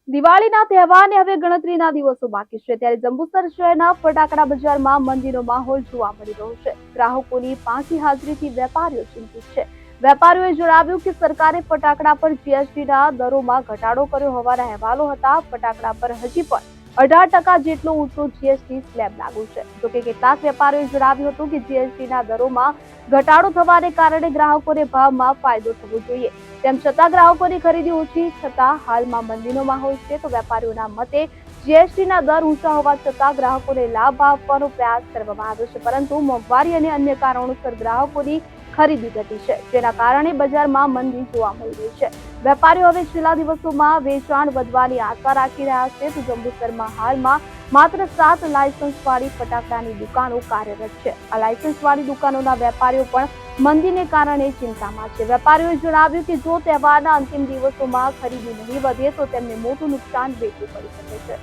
દિવાળીના તહેવારને હવે ગણતરીના દિવસો બાકી છે, ત્યારે જંબુસર શહેરના ફટાકડા બજારમાં મંદીનો માહોલ જોવા મળી રહ્યો છે। ગ્રાહકોની પાંચી હાજરીથી વેપારીઓ ચિંતિત છે। વેપારીઓએ જણાવ્યું કે સરકારે ફટાકડા પર જીએસટીના દરોમાં ઘટાડો કર્યો હોવાના અહેવાલો હતા। ફટાકડા પર હજી પણ 18% જેટલો ઊંચો જીએસટી સ્લેબ લાગુ છે। જોકે કેટલાક વેપારીઓએ જણાવ્યું હતું કે જીએસટીના દરોમાં ઘટાડો થવાને કારણે ગ્રાહકોને ભાવમાં ફાયદો થવો જોઈએ। તેમ છતાં ગ્રાહકોની ખરીદી ઓછી છતાં હાલમાં મંદીનો માહોલ છે, તો વેપારીઓના મતે જીએસટીના દર ઊંચા હોવા છતાં ગ્રાહકોને લાભ આપવાનો પ્રયાસ કરવામાં આવ્યો છે, પરંતુ મોંઘવારી અને અન્ય કારણોસર ગ્રાહકોની ખરીદી ઘટી છે, જેના કારણે બજારમાં મંદી જોવા મળી રહી છે। વેપારીઓ હવે છેલ્લા દિવસોમાં વેચાણ વધવાની આશા રાખી રહ્યા છે। તો જંબુસરમાં હાલમાં માત્ર 7 લાયસન્સવાળી ફટાકડાની દુકાનો કાર્યરત છે। આ લાયસન્સવાળી દુકાનોના વેપારીઓ પણ મંદીને કારણે ચિંતામાં છે। વેપારીઓએ જણાવ્યું કે જો તહેવારના અંતિમ દિવસોમાં ખરીદી નહીં વધે તો તેમને મોટું નુકસાન વેઠવું પડી શકે છે।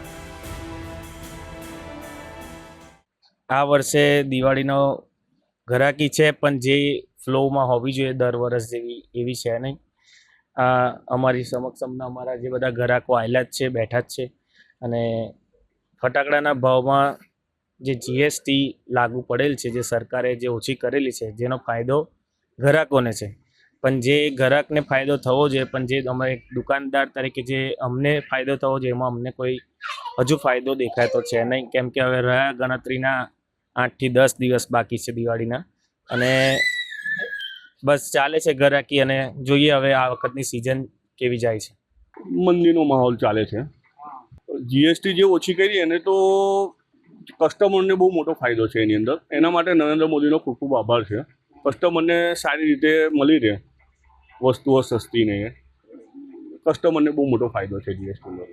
આ વર્ષે દિવાળીનો ઘરાકી છે, પણ જે ફ્લોમાં હોવી જોઈએ દર વર્ષ જેવી એવી છે નહીં। અમારી સમક્ષ અમારા જે બધા ગ્રાહકો આવેલા જ છે, બેઠા જ છે, અને ફટાકડાના ભાવમાં જે જીએસટી લાગુ પડેલ છે, જે સરકારે જે ઓછી કરેલી છે, જેનો ફાયદો ગ્રાહકોને છે, પણ જે ગ્રાહકને ફાયદો થવો જોઈએ, પણ જે અમે દુકાનદાર તરીકે જે અમને ફાયદો થવો જોઈએ એમાં અમને કોઈ હજુ ફાયદો દેખાતો છે નહીં, કેમ કે હવે રહ્યા ગણતરીના 8 થી 10 દિવસ બાકી છે દિવાળીના, અને બસ ચાલે છે ગ્રાહકી, અને જોઈએ હવે આ વખતની સિઝન કેવી જાય છે। મંદીનો માહોલ ચાલે છે। જીએસટી જે ઓછી કરી એને તો કસ્ટમરને બહુ મોટો ફાયદો છે એની અંદર, એના માટે નરેન્દ્ર મોદીનો ખૂબ ખૂબ આભાર છે। કસ્ટમરને સારી રીતે મળી રહે વસ્તુઓ સસ્તી ને, કસ્ટમરને બહુ મોટો ફાયદો છે જીએસટીનો।